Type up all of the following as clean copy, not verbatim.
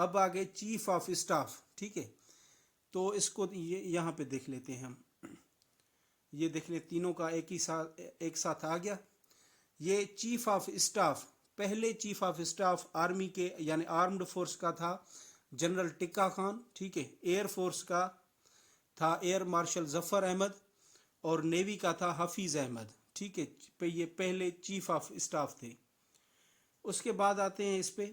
اب آگے chief of staff, ٹھیک ہے، تو اس کو یہاں پہ دیکھ لیتے ہیں ہم، یہ دیکھ لیں تینوں کا ایک ساتھ آ گیا۔ یہ چیف آف اسٹاف، پہلے چیف آف اسٹاف آرمی کے یعنی آرمڈ فورس کا تھا جنرل ٹکا خان، ٹھیک ہے، ایئر فورس کا تھا ایئر مارشل ظفر احمد، اور نیوی کا تھا حفیظ احمد، ٹھیک ہے، یہ پہلے چیف آف اسٹاف تھے۔ اس کے بعد آتے ہیں اس پہ،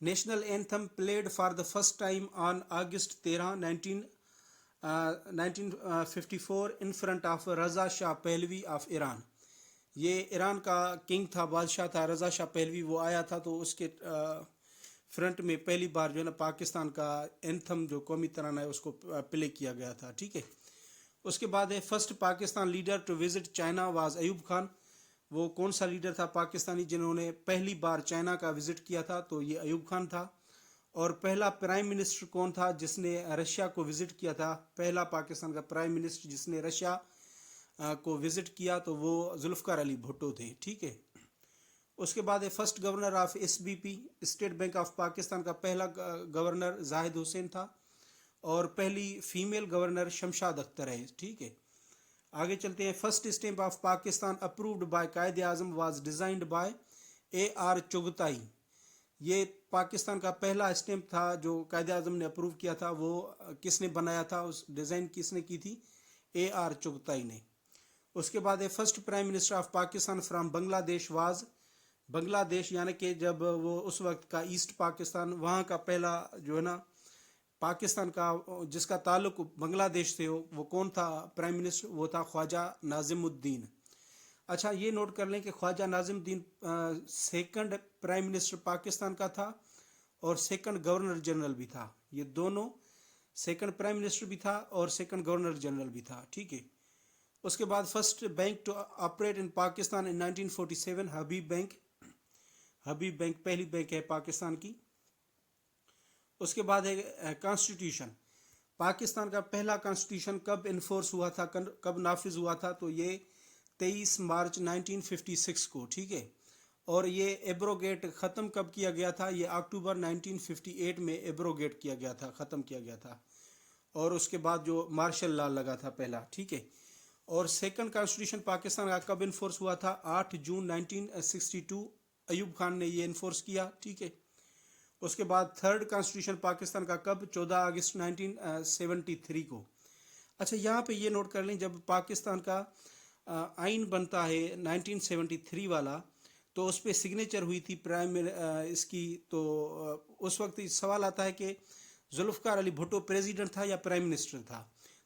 national anthem played for the first time on August 13 1954 in front of Reza Shah Pahlavi of Iran. یہ ایران کا کنگ تھا، بادشاہ تھا رضا شاہ پہلوی، وہ آیا تھا تو اس کے فرنٹ میں پہلی بار جو ہے نا پاکستان کا اینتھم جو قومی ترانہ ہے اس کو پلے کیا گیا تھا، ٹھیک ہے۔ اس کے بعد ہے first Pakistan leader to visit China was Ayub Khan. وہ کون سا لیڈر تھا پاکستانی جنہوں نے پہلی بار چائنا کا وزٹ کیا تھا؟ تو یہ ایوب خان تھا۔ اور پہلا پرائم منسٹر کون تھا جس نے رشیا کو وزٹ کیا تھا؟ پہلا پاکستان کا پرائم منسٹر جس نے رشیا کو وزٹ کیا تو وہ ذوالفقار علی بھٹو تھے، ٹھیک ہے۔ اس کے بعد ہے first governor of S B P, state bank of Pakistan کا پہلا گورنر زاہد حسین تھا، اور پہلی فیمیل گورنر شمشاد اختر ہے، ٹھیک ہے۔ آگے چلتے ہیں، first stamp of Pakistan approved by Quaid Azam was designed by A R Chughtai. یہ پاکستان کا پہلا اسٹیمپ تھا جو قائد اعظم نے اپروو کیا تھا، وہ کس نے بنایا تھا؟ اس ڈیزائن کس نے کی تھی؟ اے آر چغتائی نے۔ اس کے بعد ہے first prime minister of Pakistan from Bangladesh was, بنگلہ دیش یعنی کہ جب وہ اس وقت کا ایسٹ پاکستان، وہاں کا پہلا جو ہے نا پاکستان کا جس کا تعلق بنگلہ دیش سے ہو، وہ کون تھا پرائم منسٹر؟ وہ تھا خواجہ ناظم الدین۔ اچھا یہ نوٹ کر لیں کہ خواجہ ناظم الدین سیکنڈ پرائم منسٹر پاکستان کا تھا اور سیکنڈ گورنر جنرل بھی تھا، یہ دونوں سیکنڈ پرائم منسٹر بھی تھا اور سیکنڈ گورنر جنرل بھی تھا، ٹھیک ہے۔ اس کے بعد first bank to operate in Pakistan in 1947 Habib bank, Habib bank پہلی بینک ہے پاکستان کی۔ اس کے بعد ہے کانسٹیٹیوشن، پاکستان کا پہلا کانسٹیٹیوشن کب انفورس ہوا تھا، کب نافذ ہوا تھا؟ تو یہ 23 مارچ 1956 کو، ٹھیک ہے۔ اور یہ ایبروگیٹ ختم کب کیا گیا تھا؟ یہ اکتوبر 1958 میں ایبروگیٹ کیا گیا تھا، ختم کیا گیا تھا، اور اس کے بعد جو مارشل لا لگا تھا پہلا، ٹھیک ہے۔ اور سیکنڈ کانسٹیٹیوشن پاکستان کا کب انفورس ہوا تھا؟ 8 جون 1962 ایوب خان نے یہ انفورس کیا، ٹھیک ہے۔ اس کے بعد تھرڈ کانسٹیٹیوشن پاکستان کا کب؟ 14 اگست 1973 کو۔ اچھا یہاں پہ یہ نوٹ کر لیں، جب پاکستان کا آئین بنتا ہے 1973 والا، تو اس پہ سگنیچر ہوئی تھی اس کی، تو اس وقت سوال آتا ہے کہ ذوالفقار علی بھٹو پریزیڈنٹ تھا یا پرائم منسٹر تھا؟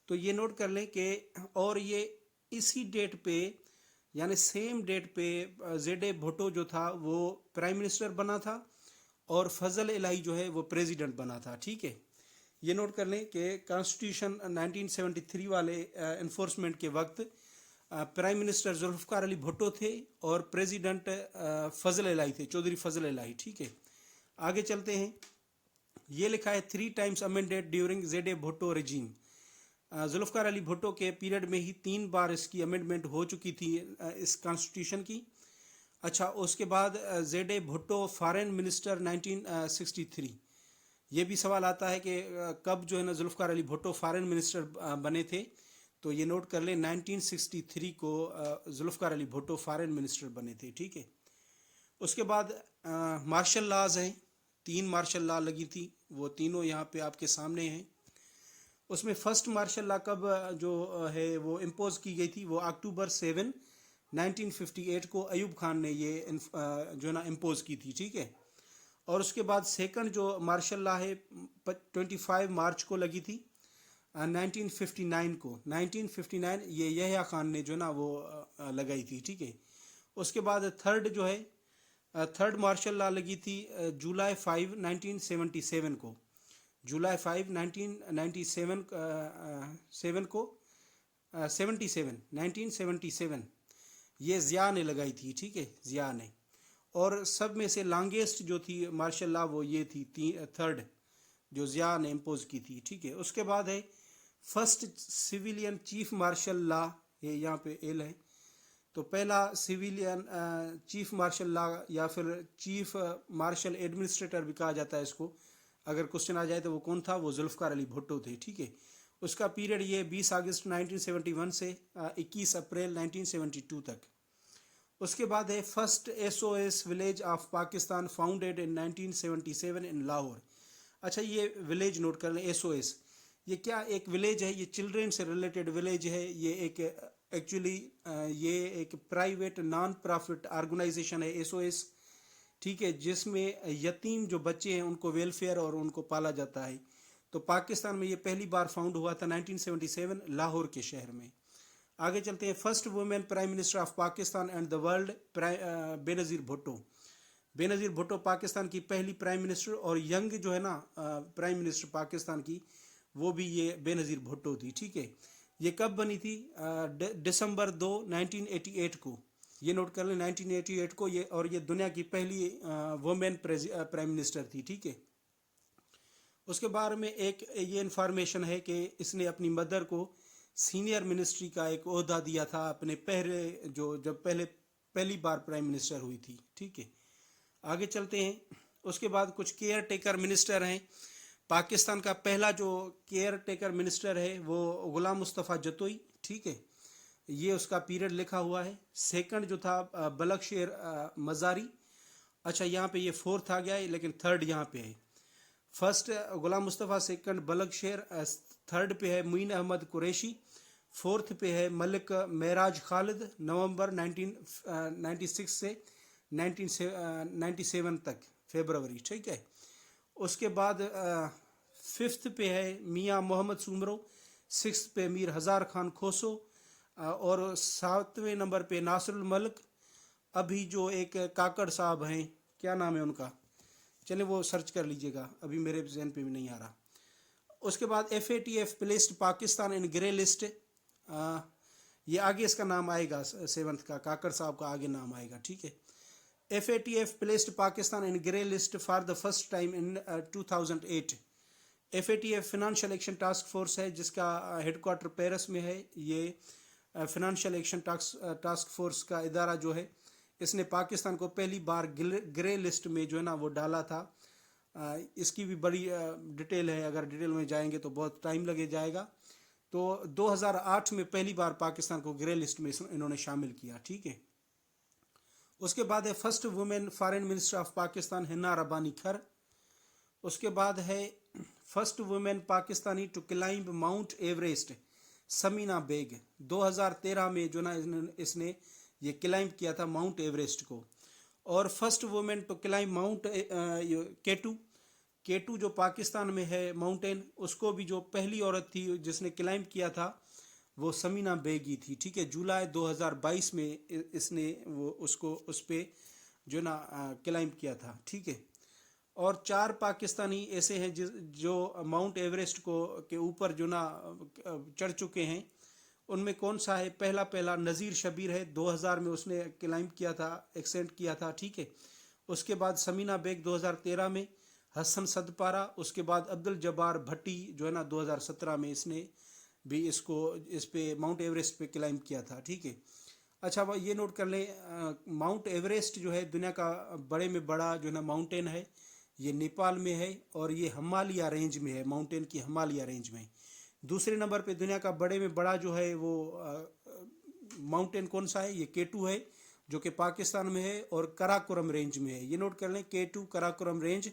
تو یہ نوٹ کر لیں کہ اور یہ اسی ڈیٹ پہ یعنی سیم ڈیٹ پہ زیڈ اے بھٹو جو تھا وہ پرائم منسٹر بنا تھا اور فضل الہی جو ہے وہ پریزیڈنٹ بنا تھا، ٹھیک ہے۔ یہ نوٹ کر لیں کہ کانسٹیٹیوشن 1973 والے انفورسمنٹ کے وقت پرائم منسٹر ذوالفقار علی بھٹو تھے اور پریزیڈنٹ فضل الہی تھے، چودھری فضل الہی، ٹھیک ہے۔ آگے چلتے ہیں، یہ لکھا ہے 3 times amended during Z A Bhutto regime. Zulfikar Ali Bhutto کے پیریڈ میں ہی 3 بار اس کی امینڈمنٹ ہو چکی تھی اس کانسٹیٹیوشن کی۔ اچھا اس کے بعد Z A Bhutto foreign minister 1963، یہ بھی سوال آتا ہے کہ کب جو ہے نا ذوالفقار علی بھٹو فارن منسٹر بنے تھے؟ تو یہ نوٹ کر لیں 1963 کو ذوالفقار علی بھٹو فارن منسٹر بنے تھے، ٹھیک ہے۔ اس کے بعد مارشل لاز ہیں، 3 مارشل لا لگی تھی، وہ تینوں یہاں پہ آپ کے سامنے ہیں۔ اس میں فرسٹ مارشل لا کب جو ہے وہ امپوز کی گئی تھی؟ وہ اکتوبر 7 1958 کو ایوب خان نے یہ جو ہے نا امپوز کی تھی، ٹھیک ہے۔ اور اس کے بعد سیکنڈ جو مارشل لا ہے 25 مارچ کو لگی تھی 1959 کو، 1959 یہ یحییٰ خان نے جو ہے نا وہ لگائی تھی، ٹھیک ہے۔ اس کے بعد تھرڈ جو ہے تھرڈ مارشل لا لگی تھی جولائی 5 1977 کو، جولائی 5 1997 کو 1977 یہ ضیاء نے لگائی تھی، ٹھیک ہے، ضیاء نے۔ اور سب میں سے لانگیسٹ جو تھی مارشل لا وہ یہ تھی تھرڈ جو ضیاء نے امپوز کی تھی، ٹھیک ہے۔ اس کے بعد ہے first civilian chief martial law, یہ یہاں پہ ایل ہے، تو پہلا سویلین چیف مارشل لا یا پھر چیف مارشل ایڈمنسٹریٹر بھی کہا جاتا ہے اس کو، اگر کوشچن آ جائے تو وہ کون تھا، وہ ذوالفقار علی بھٹو تھے، ٹھیک ہے. اس کا پیریڈ یہ 20 اگست 1971 سے 21 اپریل 1972 تک. اس کے بعد ہے first S O S village of Pakistan founded in 1977 in Lahore. اچھا یہ ولیج نوٹ کر لیں، ایس او ایس یہ کیا ایک ولیج ہے، یہ چلڈرین سے ریلیٹڈ ولیج ہے. یہ ایک ایکچولی یہ ایک پرائیویٹ نان پرافٹ آرگنائزیشن ہے ایس او ایس، ٹھیک ہے، جس میں یتیم جو بچے ہیں ان کو ویلفیئر اور ان کو پالا جاتا ہے. تو پاکستان میں یہ پہلی بار فاؤنڈ ہوا تھا 1977 لاہور کے شہر میں. آگے چلتے ہیں. First woman prime minister of Pakistan and the world Benazir Bhutto. بے نظیر بھٹو پاکستان کی پہلی پرائم منسٹر اور ینگ جو ہے نا پرائم منسٹر پاکستان کی، وہ بھی یہ بے نظیر بھٹو تھی، ٹھیک ہے. یہ کب بنی تھی؟ دسمبر 2 1988 کو. یہ نوٹ کر لیں 1988 کو یہ، اور یہ دنیا کی پہلی وومین پرائم منسٹر تھی، ٹھیک ہے. اس کے بارے میں ایک یہ انفارمیشن ہے کہ اس نے اپنی مدر کو سینئر منسٹری کا ایک عہدہ دیا تھا اپنے جب پہلی بار پرائم منسٹر ہوئی تھی، ٹھیک ہے. آگے چلتے ہیں. اس کے بعد کچھ کیئر ٹیکر منسٹر ہیں. پاکستان کا پہلا جو کیئر ٹیکر منسٹر ہے وہ غلام مصطفیٰ جتوئی، ٹھیک ہے، یہ اس کا پیریڈ لکھا ہوا ہے. سیکنڈ جو تھا بلک شیر مزاری. اچھا یہاں پہ یہ فورتھ آ گیا ہے لیکن تھرڈ یہاں پہ ہے. فرسٹ غلام مصطفیٰ، سیکنڈ بلک شیر، تھرڈ پہ ہے معین احمد قریشی، فورتھ پہ ہے ملک معراج خالد، نومبر 1996 سے 1997 تک فیبروری، ٹھیک ہے. اس کے بعد ففتھ پہ ہے میاں محمد سومرو، سکس پہ میر ہزار خان کھوسو، اور 7ویں نمبر پہ ناصر الملک. ابھی جو ایک کاکڑ صاحب ہیں، کیا نام ہے ان کا، چلیں وہ سرچ کر لیجئے گا، ابھی میرے ذہن پہ بھی نہیں آ رہا. اس کے بعد FATF پلیسڈ پاکستان ان گرے لسٹ. یہ آگے اس کا نام آئے گا، 7 کا کاکڑ صاحب کا آگے نام آئے گا، ٹھیک ہے. FATF placed Pakistan in grey list for the first time in 2008. FATF financial action task force ہے جس کا ہیڈ کوارٹر پیرس میں ہے. یہ فنانشل ایکشن ٹاسک فورس کا ادارہ جو ہے، اس نے پاکستان کو پہلی بار گرے لسٹ میں جو ہے نا وہ ڈالا تھا. اس کی بھی بڑی ڈیٹیل ہے، اگر ڈیٹیل میں جائیں گے تو بہت ٹائم لگے جائے گا. تو 2008 میں پہلی بار پاکستان کو گرے لسٹ میں انہوں نے شامل کیا، ٹھیک ہے. اس کے بعد ہے first woman foreign minister of Pakistan Hina Rabbani Khar. اس کے بعد ہے first woman Pakistani to climb Mount Everest Samina Baig. 2013 میں جو نا اس نے یہ کلائمب کیا تھا ماؤنٹ ایوریسٹ کو. اور first woman to climb mount K two جو پاکستان میں ہے ماؤنٹین، اس کو بھی جو پہلی عورت تھی جس نے کلائمب کیا تھا وہ سمینا بیگی تھی، ٹھیک ہے. جولائی 2022 میں اس نے اس پہ جو نا کلائمب کیا تھا، ٹھیک ہے. اور 4 پاکستانی ایسے ہیں جو ماؤنٹ ایوریسٹ کے اوپر جو نا چڑھ چکے ہیں. ان میں کون سا ہے؟ پہلا نذیر شبیر ہے، 2000 میں اس نے کلائمب کیا تھا، ایکسینٹ کیا تھا، ٹھیک ہے. اس کے بعد سمینا بیگ 2013 میں، حسن صدپارہ، اس کے بعد عبد الجبار بھٹی جو ہے نا 2017 میں اس نے بھی اس پہ ماؤنٹ ایوریسٹ پہ کلائمب کیا تھا، ٹھیک ہے. اچھا یہ نوٹ کر لیں، ماؤنٹ ایوریسٹ جو ہے دنیا کا بڑے میں بڑا جو ہے نا ماؤنٹین ہے. یہ نیپال میں ہے اور یہ ہمالیہ رینج میں ہے، ماؤنٹین کی ہمالیہ رینج میں. دوسرے نمبر پہ دنیا کا بڑے میں بڑا جو ہے وہ ماؤنٹین کون سا ہے؟ یہ K2 ہے جو کہ پاکستان میں ہے اور کراکورم رینج میں ہے. یہ نوٹ کر لیں K2 کراکورم رینج.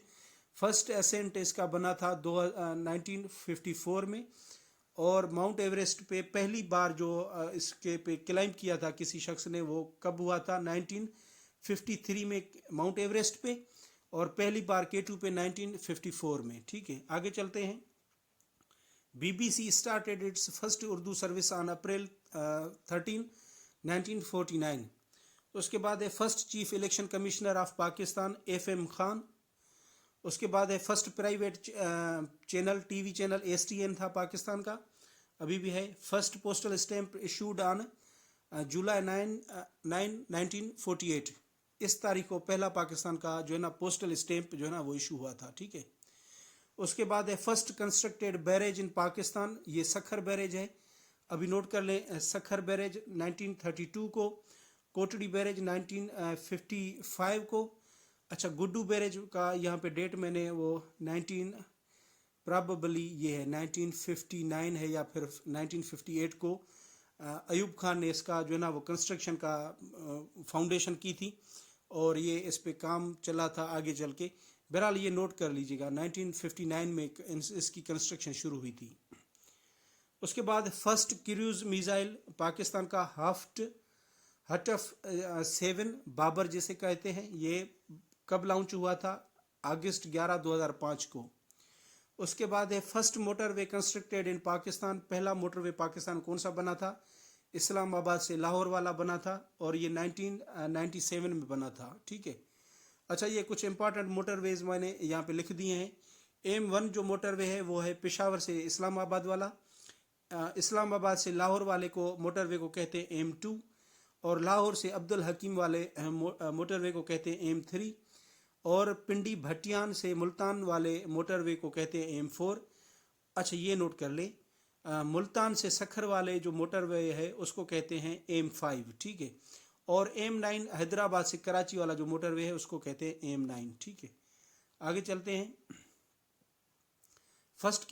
فرسٹ اسینٹ اس کا بنا تھا 1954 میں. اور ماؤنٹ ایوریسٹ پہ پہلی بار جو اس کے پہ کلائمب کیا تھا کسی شخص نے، وہ کب ہوا تھا؟ 1953 میں ماؤنٹ ایوریسٹ پہ، اور پہلی بار K2 پہ 1954 میں، ٹھیک ہے. آگے چلتے ہیں. BBC started its first Urdu service on April 13 1949. اس کے بعد ہے first chief election commissioner of Pakistan FM Khan. اس کے بعد ہے first private channel T V channel STN تھا پاکستان کا، ابھی بھی ہے. First postal stamp issued on July 9 1948. اس تاریخ کو پہلا پاکستان کا جو ہے نا پوسٹل اسٹیمپ جو ہے نا وہ ایشو ہوا تھا، ٹھیک ہے. اس کے بعد ہے فرسٹ کنسٹرکٹیڈ بیریج ان پاکستان، یہ سکھر بیریج ہے، ابھی نوٹ کر لیں. سکھر بیریج 1932 کو. کوٹڑی بیریج 1955 کو. اچھا گڈو بیریج کا یہاں پہ ڈیٹ میں نے وہ 19 یہ ہے 1959 ہے یا پھر 1958 کو ایوب خان نے اس کا جو ہے نا وہ کنسٹرکشن کا فاؤنڈیشن کی تھی اور یہ اس پہ کام چلا تھا آگے چل کے. بہرحال یہ نوٹ کر لیجیے گا 1959 میں اس کی کنسٹرکشن شروع ہوئی تھی. اس کے بعد فرسٹ کروز میزائل پاکستان کا ہٹف 7 بابر جسے کہتے ہیں، یہ کب لانچ ہوا تھا؟ اگست 11 2005 کو. اس کے بعد ہے first motor way constructed in Pakistan. پہلا موٹر وے پاکستان کون سا بنا تھا؟ اسلام آباد سے لاہور والا بنا تھا اور یہ 1997 میں بنا تھا. ٹھیک ہے. اچھا یہ کچھ امپارٹنٹ موٹر ویز میں نے یہاں پہ لکھ دیے ہیں. M1 جو موٹر وے ہے وہ ہے پشاور سے اسلام آباد والا. اسلام آباد سے لاہور والے کو موٹر وے کو کہتے ہیں M2 اور لاہور سے عبد الحکیم والے موٹر وے کو کہتے ہیں M3 اور پنڈی بھٹیان سے ملتان والے موٹر وے کو کہتے ہیں M4. اچھا یہ نوٹ کر لیں، ملتان سے سکھر والے جو موٹر وے ہے اس کو کہتے ہیں M5. ٹھیک ہے. اور M9 حیدرآباد سے کراچی والا جو موٹر وے ہے اس کو کہتے ہیں M9. ٹھیک ہے. آگے چلتے ہیں. First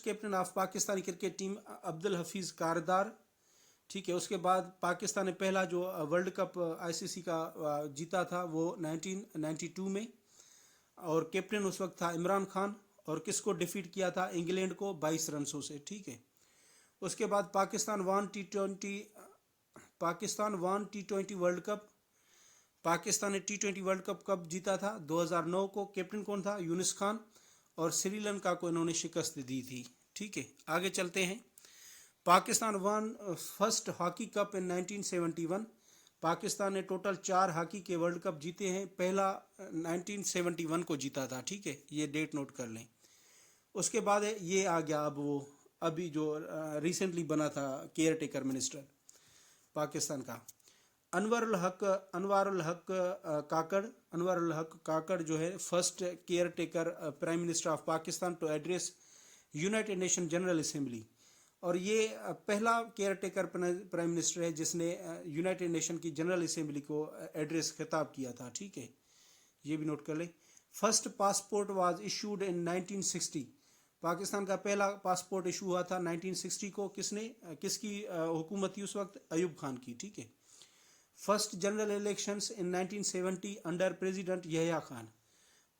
captain of Pakistani cricket team Abdul Hafeez Kardar. ٹھیک ہے. اس کے بعد پاکستان نے پہلا جو ورلڈ کپ ICC کا جیتا تھا وہ 1992 میں اور کیپٹن اس وقت تھا عمران خان. اور کس کو ڈیفیٹ کیا تھا؟ انگلینڈ کو 22 رنسوں سے. ٹھیک ہے. اس کے بعد پاکستان وان T20 ورلڈ کپ. پاکستان نے T20 ورلڈ کپ کب جیتا تھا؟ 2009 کو. کیپٹن کون تھا؟ یونس خان. اور سری لنکا کو انہوں نے شکست دی تھی. ٹھیک ہے. آگے چلتے ہیں. Pakistan won first hockey cup in 1971. Pakistan نے ٹوٹل 4 ہاکی کے ورلڈ کپ جیتے ہیں. پہلا 1971 کو جیتا تھا. ٹھیک ہے. یہ ڈیٹ نوٹ کر لیں. اس کے بعد یہ آ گیا اب وہ ابھی جو ریسنٹلی بنا تھا کیئر ٹیکر منسٹر پاکستان کا انور الحق کاکڑ جو ہے first caretaker prime minister of Pakistan to address United Nation General Assembly. اور یہ پہلا کیئر ٹیکر پرائم منسٹر ہے جس نے یونائٹڈ نیشن کی جنرل اسمبلی کو ایڈریس خطاب کیا تھا. ٹھیک ہے. یہ بھی نوٹ کر لیں. فرسٹ پاسپورٹ واز ایشوڈ ان 1960. پاکستان کا پہلا پاسپورٹ ایشو ہوا تھا 1960 کو. کس کی حکومت تھی اس وقت؟ ایوب خان کی. ٹھیک ہے. فرسٹ جنرل الیکشنز ان 1970 انڈر پریزیڈنٹ یحییٰ خان.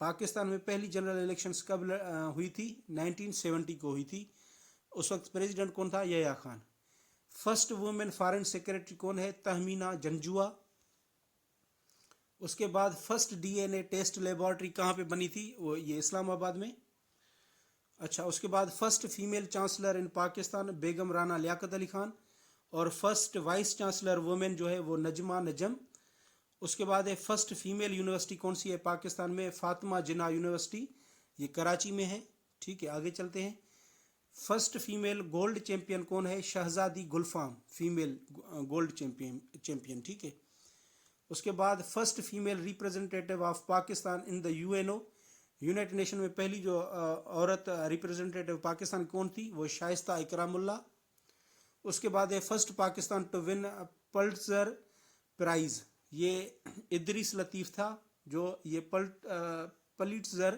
پاکستان میں پہلی جنرل الیکشنز کب ہوئی تھی؟ 1970 کو ہوئی تھی. اس وقت پریزیڈنٹ کون تھا؟ Yahya Khan. First woman foreign secretary کون ہے؟ تہمینہ جنجوعہ. اس کے بعد فرسٹ DNA ٹیسٹ لیبارٹری کہاں پہ بنی تھی؟ وہ یہ اسلام آباد میں. اچھا اس کے بعد فرسٹ فیمیل چانسلر ان پاکستان بیگم رانا لیاقت علی خان. اور فرسٹ وائس چانسلر وومن جو ہے وہ نجمہ نجم. اس کے بعد ہے فرسٹ فیمیل یونیورسٹی کون سی ہے پاکستان میں؟ فاطمہ جناح یونیورسٹی. یہ کراچی میں ہے. ٹھیک ہے. آگے چلتے ہیں. فرسٹ فیمیل گولڈ چیمپئن کون ہے؟ شہزادی گلفام فیمیل گولڈ چیمپئن. ٹھیک ہے. اس کے بعد first female representative of Pakistan in the UNO. United nation میں پہلی جو عورت ریپرزنٹیٹیو پاکستان کون تھی؟ وہ شائستہ اکرام اللہ. اس کے بعد ہے first Pakistan to won Pulitzer prize. یہ ادریس لطیف تھا جو یہ پلٹزر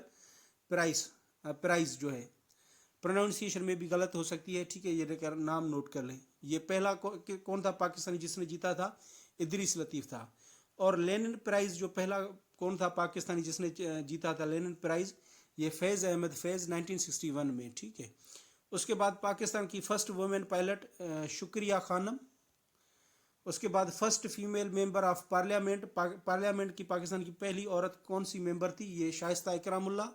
پرائز جو ہے پروناؤنسیشن میں بھی غلط ہو سکتی ہے. ٹھیک ہے. یہ نام نوٹ کر لیں. یہ پہلا کون تھا پاکستانی جس نے جیتا تھا؟ ادریس لطیف تھا. اور لینن پرائز جو پہلا کون تھا پاکستانی جس نے جیتا تھا لینن پرائز؟ یہ فیض احمد فیض 1961 میں. ٹھیک ہے. اس کے بعد پاکستان کی فرسٹ وومن پائلٹ شکریہ خانم. اس کے بعد first female member of parliament کی پاکستان کی پہلی عورت کون سی ممبر تھی؟ یہ شائستہ اکرام اللہ.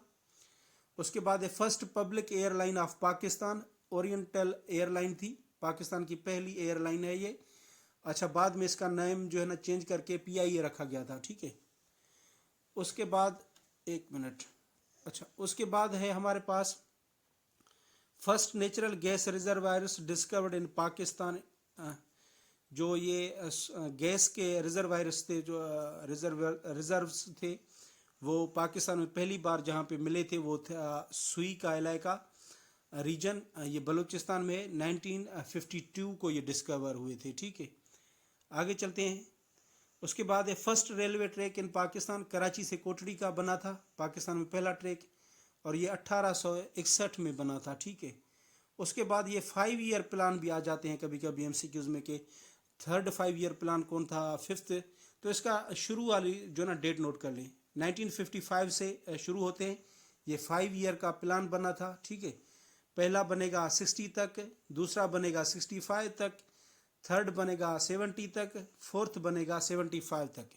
اس کے بعد first public airline of Pakistan oriental airline تھی. پاکستان کی پہلی ایئر لائن ہے یہ. اچھا بعد میں اس کا نام جو ہے نا چینج کر کے PIA رکھا گیا تھا. ٹھیک ہے. اس کے بعد ایک منٹ. اچھا اس کے بعد ہے ہمارے پاس first natural gas reservoirs discovered in Pakistan. جو یہ گیس کے ریزروائرس تھے جو ریزروز تھے وہ پاکستان میں پہلی بار جہاں پہ ملے تھے وہ تھا سوئی کا علاقہ ریجن. یہ بلوچستان میں 1952 کو یہ ڈسکور ہوئے تھے. ٹھیک ہے. آگے چلتے ہیں. اس کے بعد فرسٹ ریلوے ٹریک ان پاکستان کراچی سے کوٹڑی کا بنا تھا، پاکستان میں پہلا ٹریک، اور یہ 1861 میں بنا تھا، ٹھیک ہے۔ اس کے بعد یہ 5 ایئر پلان بھی آ جاتے ہیں کبھی کبھی MCQs میں کہ تھرڈ 5 ایئر پلان کون تھا، ففتھ، تو اس کا شروع والی جو نا ڈیٹ نوٹ کر لیں، 1955 سے شروع ہوتے ہیں، یہ 5 ایئر کا پلان بنا تھا، ٹھیک ہے۔ پہلا بنے گا 60 تک، دوسرا بنے گا 65 تک، تھرڈ بنے گا 70 تک، فورتھ بنے گا 75 تک۔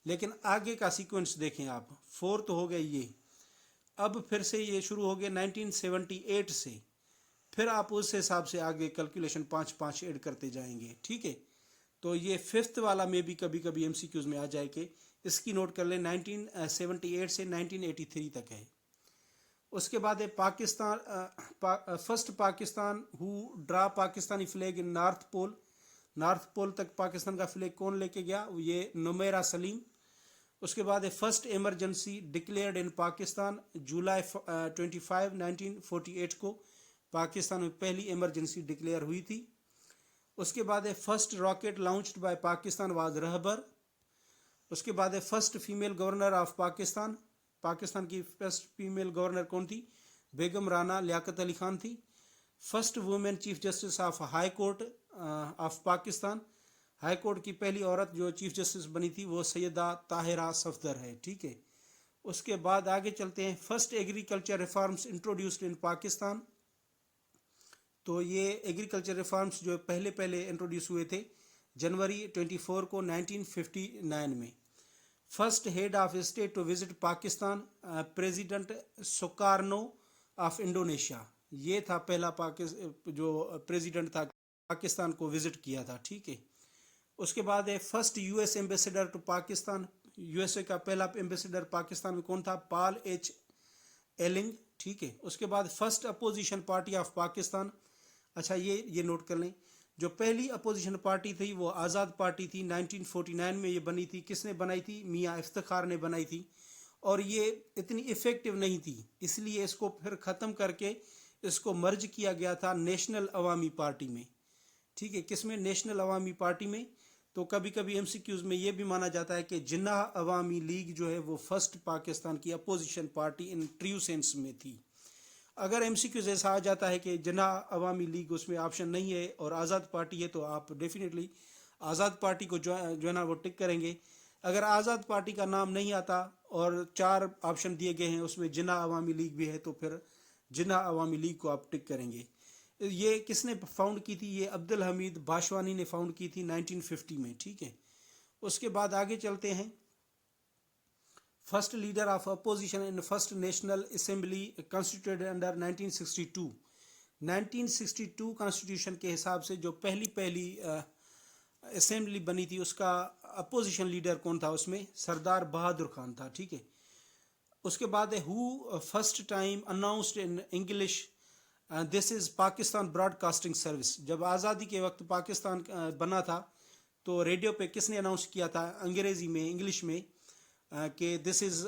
لیکن آگے کا سیکوینس دیکھیں آپ، فورتھ ہو گئے یہ، اب پھر سے یہ شروع ہو گئے 1978 سے، پھر آپ اس حساب سے آگے کیلکولیشن 5 ایڈ کرتے جائیں گے، ٹھیک ہے۔ تو یہ ففتھ والا میں بھی کبھی کبھی MCQs میں آ جائے کہ اس کی نوٹ کر لیں، 1978 سے 1983 تک ہے۔ اس کے بعد ہے پاکستان، فرسٹ پاکستان ہو ڈرا پاکستانی فلیگ ان نارتھ پول، نارتھ پول تک پاکستان کا فلیگ کون لے کے گیا، یہ نمیرہ سلیم۔ اس کے بعد ہے فرسٹ ایمرجنسی ڈکلیئرڈ ان پاکستان، جولائی 25 1948 کو پاکستان میں پہلی ایمرجنسی ڈکلیئر ہوئی تھی۔ اس کے بعد ہے first rocket launched by Pakistan was Rehbar. اس کے بعد ہے first female governor of Pakistan, Pakistan کی فرسٹ فیمیل گورنر کون تھی، بیگم رانا لیاقت علی خان تھی۔ First woman chief justice of high court of Pakistan, high court کی پہلی عورت جو چیف جسٹس بنی تھی وہ سیدہ طاہرہ صفدر ہے، ٹھیک ہے۔ اس کے بعد آگے چلتے ہیں، first agriculture reforms introduced in Pakistan, تو یہ ایگریکلچر ریفارمز جو پہلے انٹروڈیوس ہوئے تھے جنوری 24 کو 1959 میں۔ First head of state to visit Pakistan, president Sukarno of Indonesia, یہ تھا پہلا جو پریزیڈنٹ تھا پاکستان کو وزٹ کیا تھا، ٹھیک ہے۔ اس کے بعد ہے first US ambassador to Pakistan, USA کا پہلا ایمبیسیڈر پاکستان میں کون تھا، پال ایچ ایلنگ، ٹھیک ہے۔ اس کے بعد first opposition party of Pakistan, اچھا یہ نوٹ کر لیں، جو پہلی اپوزیشن پارٹی تھی وہ آزاد پارٹی تھی، 1949 میں یہ بنی تھی، کس نے بنائی تھی، میاں افتخار نے بنائی تھی، اور یہ اتنی افیکٹو نہیں تھی، اس لیے اس کو پھر ختم کر کے اس کو مرج کیا گیا تھا نیشنل عوامی پارٹی میں، ٹھیک ہے۔ کس میں، نیشنل عوامی پارٹی میں۔ تو کبھی کبھی MCQs میں یہ بھی مانا جاتا ہے کہ جناح عوامی لیگ جو ہے وہ فرسٹ پاکستان کی اپوزیشن پارٹی ان ٹریو سینس میں تھی۔ اگر MCQs ایسا آ جاتا ہے کہ جناح عوامی لیگ اس میں آپشن نہیں ہے اور آزاد پارٹی ہے، تو آپ ڈیفینیٹلی آزاد پارٹی کو جو ہے نا وہ ٹک کریں گے۔ اگر آزاد پارٹی کا نام نہیں آتا اور 4 آپشن دیے گئے ہیں اس میں جناح عوامی لیگ بھی ہے، تو پھر جناح عوامی لیگ کو آپ ٹک کریں گے۔ یہ کس نے فاؤنڈ کی تھی، یہ عبدالحمید باشوانی نے فاؤنڈ کی تھی 1950 میں، ٹھیک ہے۔ اس کے بعد آگے چلتے ہیں، first leader of opposition in first national assembly constituted under 1962، 1962 constitution کے حساب سے جو پہلی اسمبلی بنی تھی اس کا اپوزیشن لیڈر کون تھا، اس میں سردار بہادر خان تھا، ٹھیک ہے۔ اس کے بعد ہے who first time announced in English this is Pakistan broadcasting service, جب آزادی کے وقت پاکستان بنا تھا تو ریڈیو پہ کس نے اناؤنس کیا تھا انگریزی میں، انگلش میں، کہ دس is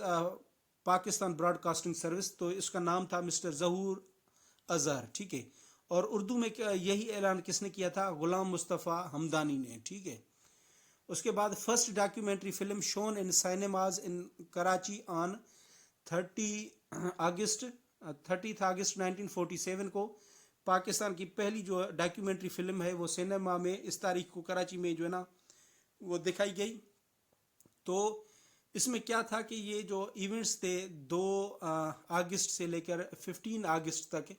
Pakistan broadcasting service, تو اس کا نام تھا مسٹر ظہور اظہر، ٹھیک ہے۔ اور اردو میں یہی اعلان کس نے کیا تھا، غلام مصطفیٰ ہمدانی نے، ٹھیک ہے۔ اس کے بعد فرسٹ ڈاکیومنٹری فلم شون ان سینماز ان کراچی آن 30 اگست 1947 کو، پاکستان کی پہلی جو ڈاکیومنٹری فلم ہے وہ سینما میں اس تاریخ کو کراچی میں جو ہے نا وہ دکھائی گئی۔ تو اس میں کیا تھا کہ یہ جو ایونٹس تھے 2 اگست سے لے کر 15 اگست تک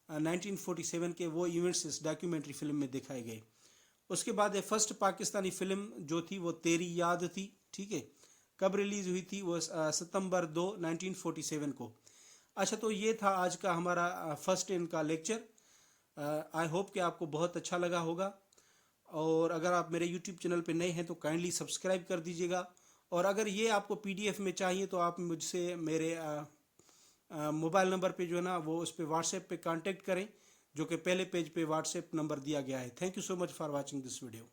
1947 کے، وہ ایونٹس اس ڈاکیومنٹری فلم میں دکھائے گئے۔ اس کے بعد فرسٹ پاکستانی فلم جو تھی وہ تیری یاد تھی، ٹھیک ہے۔ کب ریلیز ہوئی تھی، وہ ستمبر 2 1947 کو۔ اچھا، تو یہ تھا آج کا ہمارا فرسٹ ان کا لیکچر۔ آئی ہوپ کہ آپ کو بہت اچھا لگا ہوگا، اور اگر آپ میرے یوٹیوب چینل پہ نئے ہیں تو کائنڈلی سبسکرائب کر دیجیے گا، اور اگر یہ آپ کو PDF میں چاہیے تو آپ مجھ سے میرے موبائل نمبر پہ جو ہے نا وہ اس پہ واٹس ایپ پہ کانٹیکٹ کریں، جو کہ پہلے پیج پہ واٹس ایپ نمبر دیا گیا ہے۔ Thank you so much for watching this video.